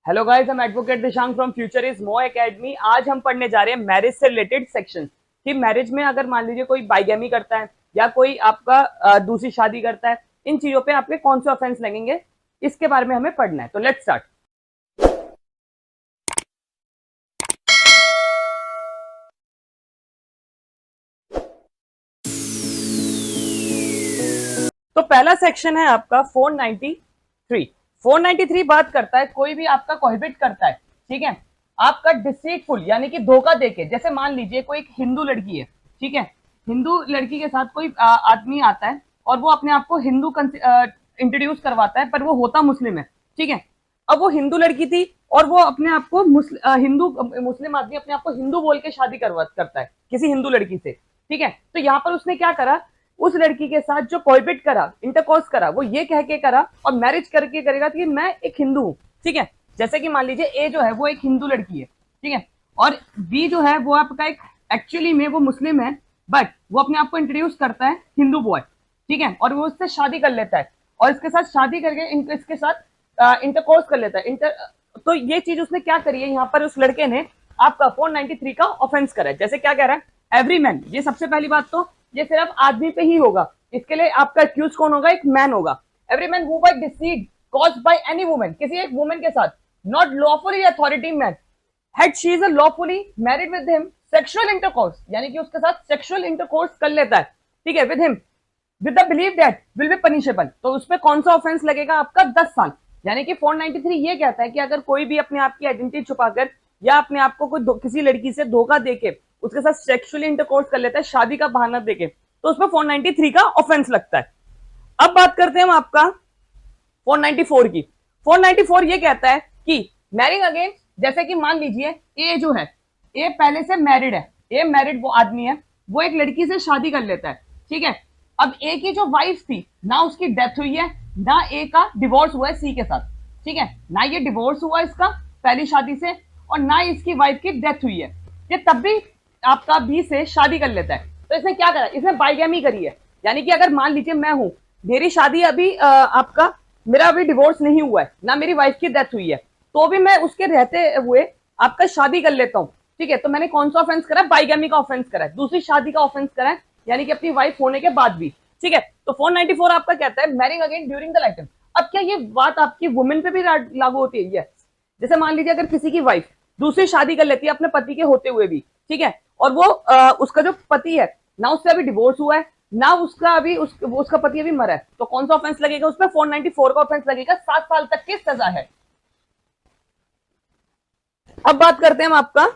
Hello guys, हम advocate Dishang from future is मो academy. आज हम पढ़ने जा रहे हैं मैरिज से रिलेटेड सेक्शन कि मैरिज में अगर मान लीजिए कोई बाइगेमी करता है या कोई आपका दूसरी शादी करता है, इन चीजों पे आपके कौन से ऑफेंस लगेंगे, इसके बारे में हमें पढ़ना है। तो लेट्स स्टार्ट। तो पहला सेक्शन है आपका 493। 493 बात करता है कोई भी आपका कोहिबिट करता है, ठीक है, आपका डिसीटफुल यानी कि धोखा देके। जैसे मान लीजिए कोई एक हिंदू लड़की है, ठीक है, हिंदू लड़की के साथ कोई आदमी आता है और वो अपने आप को हिंदू इंट्रोड्यूस करवाता है, पर वो होता मुस्लिम है, ठीक है। अब वो हिंदू लड़की थी और वो अपने आप को हिंदू मुस्लिम आदमी अपने आप को हिंदू बोल के शादी करता है किसी हिंदू लड़की से, ठीक है। तो यहाँ पर उसने क्या करा, उस लड़की के साथ जो कोइबिट करा, इंटरकोर्स करा, वो ये कह के करा और मैरिज करके करेगा कि मैं एक हिंदू हूँ, ठीक है। जैसे कि मान लीजिए ए जो है वो एक हिंदू लड़की है, ठीक है, और बी जो है वो आपका एक एक्चुअली में वो मुस्लिम है, बट वो अपने आप को इंट्रोड्यूस करता है हिंदू बॉय, ठीक है, और वो उससे शादी कर लेता है और इसके साथ शादी करके इसके साथ इंटरकोर्स कर लेता है। तो ये चीज उसने क्या करी है, यहाँ पर उस लड़के ने आपका 493 का ऑफेंस करा है। जैसे क्या कह रहा है, एवरी मैन, ये सबसे पहली बात तो ये सिर्फ आदमी पे ही होगा, इसके लिए आपका एक्यूज कौन होगा, एक मैन होगा। Every man who by deceit caused by any woman, किसी एक वुमन के साथ, not lawfully authority man had she is lawfully married with him sexual intercourse, यानी कि उसके साथ सेक्सुअल इंटरकोर्स कर लेता है, ठीक है, with him with the believe that will be punishable. तो उस पर कौन सा ऑफेंस लगेगा, आपका 10 साल। यानी कि 493 ये कहता है कि अगर कोई भी अपने आप की आइडेंटिटी छुपाकर या अपने आप को कोई किसी लड़की से धोखा देके उसके साथ सेक्सुअली इंटरकोर्स कर लेता है शादी का बहाना देके, तो उस पर 493 का ऑफेंस लगता है। अब बात करते हैं हम आपका 494 की। 494 ये कहता है कि मैरिंग अगेन, जैसे कि मान लीजिए ए जो है, ए पहले से मैरिड है, ए मैरिड वो आदमी है, वो एक लड़की से शादी कर लेता है, ठीक है। अब ए की जो वाइफ थी ना उसकी डेथ हुई है, ना ए का डिवोर्स हुआ है सी के साथ, ठीक है, ना ये डिवोर्स हुआ इसका पहली शादी से और ना इसकी वाइफ की डेथ हुई है, ये तब भी आपका बी से शादी कर लेता है। तो इसने क्या करा, इसने बाइगेमी करी है। यानी कि अगर मान लीजिए मैं हूं, मेरी शादी अभी आपका मेरा अभी डिवोर्स नहीं हुआ है, ना मेरी वाइफ की डेथ हुई है, तो भी मैं उसके रहते हुए आपका शादी कर लेता हूँ, ठीक है। तो मैंने कौन सा ऑफेंस करा, बाइगेमी का ऑफेंस करा है, दूसरी शादी का ऑफेंस करा है, यानी कि अपनी वाइफ होने के बाद भी, ठीक है। तो 494 आपका कहता है marrying again during the life time. अब क्या ये बात आपकी वुमेन पे भी लागू होती है? जैसे मान लीजिए अगर किसी की वाइफ दूसरी शादी कर लेती है अपने पति के होते हुए भी, ठीक है, और वो उसका जो पति है ना उससे अभी डिवोर्स हुआ है, ना उसका अभी उसका पति अभी मरा है, तो कौन सा ऑफेंस लगेगा उस पर, 494 का ऑफेंस लगेगा, 7 साल तक की सजा है। अब बात करते हैं हम आपका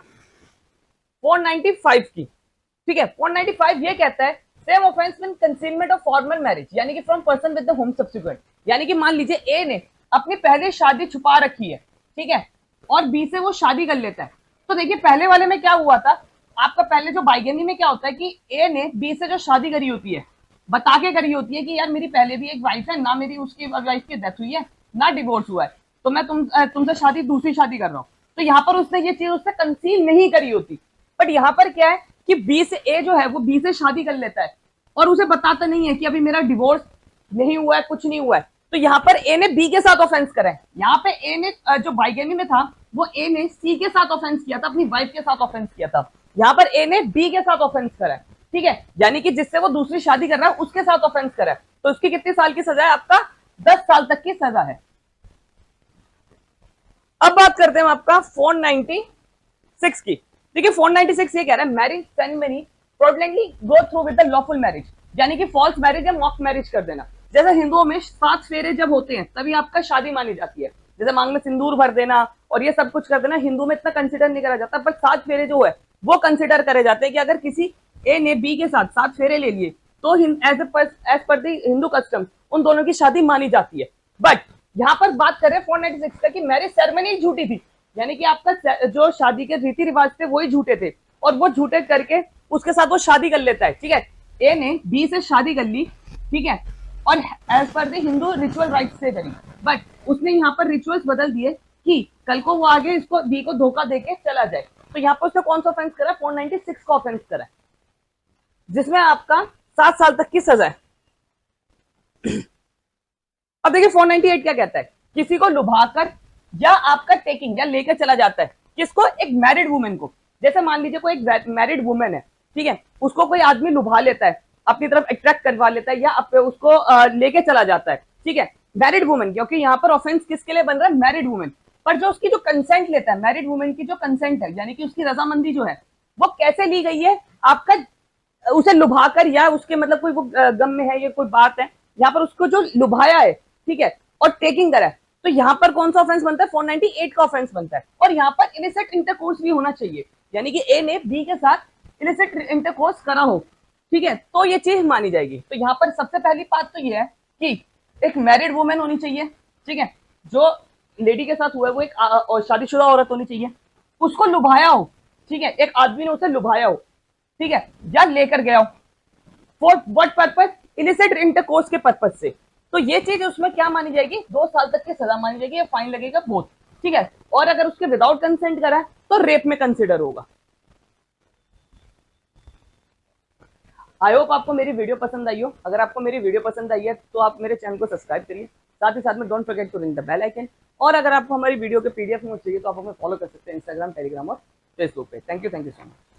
495 की, ठीक है। 495 ये कहता है same offence in concealment of formal marriage, यानी कि from person with the home subsequent. यानी कि मान लीजिए ए ने अपनी पहले शादी छुपा रखी है, ठीक है, और बी से वो शादी कर लेता है। तो देखिए पहले वाले में क्या हुआ था, आपका पहले जो बाइगेमी में क्या होता है कि ए ने बी से जो शादी करी होती है बता के करी होती है कि यार मेरी पहले भी एक वाइफ है, ना मेरी उसकी वाइफ की डेथ हुई है, ना डिवोर्स हुआ है, तो मैं तुमसे शादी दूसरी शादी कर रहा हूँ। तो यहाँ पर उसने ये चीज उससे कंसील नहीं करी होती। बट यहाँ पर क्या है कि बी से ए जो है वो बी से शादी कर लेता है और उसे बताता नहीं है कि अभी मेरा डिवोर्स नहीं हुआ है, कुछ नहीं हुआ है। तो यहाँ पर ए ने बी के साथ ऑफेंस करा है। यहाँ पे ए ने जो बाइगेमी में था वो ए ने सी के साथ ऑफेंस किया था, अपनी वाइफ के साथ ऑफेंस किया था। यहाँ पर ए ने बी के साथ ऑफेंस करा है, ठीक है, यानी कि जिससे वो दूसरी शादी कर रहा है उसके साथ ऑफेंस करा है। तो उसकी कितने साल की सजा है, आपका 10 साल तक की सजा है। अब बात करते हैं आपका 496 की। देखिए 496 ये कह रहा है marriage ceremony fraudulently go through with the lawful marriage, यानी कि फॉल्स मैरिज या मॉक मैरिज कर देना। जैसे हिंदुओं में 7 फेरे जब होते हैं तभी आपका शादी मानी जाती है, जैसे मांग में सिंदूर भर देना और ये सब कुछ कर देना, हिंदू में इतना कंसिडर नहीं करा जाता, पर 7 फेरे जो है वो कंसिडर करे जाते हैं कि अगर किसी ए ने बी के साथ 7 फेरे ले लिए तो as per the Hindu custom उन दोनों की शादी मानी जाती है। बट यहाँ पर बात करें 496 का कि मैरिज सेरेमनी झूठी थी, यानी कि आपका जो शादी के रीति रिवाज थे वही झूठे थे और वो झूठे करके उसके साथ वो शादी कर लेता है, ठीक है। ए ने बी से शादी कर ली, ठीक है, और as per the Hindu ritual right से करी, बट उसने यहाँ पर रिचुअल्स बदल दिए कि कल को वो आगे इसको बी को धोखा देके चला जाए। तो यहाँ पर उसने कौन सा ऑफेंस करा, 496 का ऑफेंस करा, जिसमें आपका 7 साल तक की सजा है। अब देखिए 498 क्या कहता है, किसी को लुभाकर या आपका टेकिंग या लेकर चला जाता है किसको, एक मैरिड वुमेन को। जैसे मान लीजिए कोई एक मैरिड वुमेन है, ठीक है, उसको कोई आदमी लुभा लेता है, अपनी तरफ अट्रैक्ट करवा लेता है, या उसको लेके चला जाता है, ठीक है, मैरिड वुमेन, क्योंकि यहाँ पर ऑफेंस किसके लिए बन रहा है, मैरिड वुमेन। पर जो उसकी जो कंसेंट लेता है, मैरिड वुमेन की जो कंसेंट है, यानी कि उसकी रजामंदी जो है, वो कैसे ली गई है, आपका उसे लुभाकर, या उसके मतलब कोई वो गम में है, ये कोई बात है, यहाँ पर उसको जो लुभाया है, ठीक है, और टेकिंग करा है, तो यहाँ पर कौन सा ऑफेंस बनता है, 498 का ऑफेंस बनता है। और यहाँ पर इलिसिट इंटरकोर्स भी होना चाहिए, यानी कि ए ने बी के साथ इलिसिट इंटरकोर्स करा हो, ठीक है, तो ये चीज मानी जाएगी। तो यहाँ पर सबसे पहली बात तो ये है कि एक मैरिड वुमेन होनी चाहिए, ठीक है, जो लेडी के साथ हुआ है वो एक शादीशुदा औरत होनी चाहिए, उसको लुभाया हो, ठीक है, एक आदमी ने उसे लुभाया हो, ठीक है, या लेकर गया हो, for what purpose, illicit intercourse के पर्पज से। तो ये चीज उसमें क्या मानी जाएगी, 2 साल तक की सजा मानी जाएगी, या फाइन लगेगा बोथ, ठीक है। और अगर उसके विदाउट कंसेंट करा है तो रेप में कंसिडर होगा। आई होप आपको मेरी वीडियो पसंद आई हो। अगर आपको मेरी वीडियो पसंद आई है तो आप मेरे चैनल को सब्सक्राइब करिए, साथ ही साथ में don't forget to ring the bell icon. और अगर आपको हमारी वीडियो के पीडीएफ में चाहिए तो आप हमें फॉलो कर सकते हैं इंस्टाग्राम, टेलीग्राम और फेसबुक पे। Thank you so much.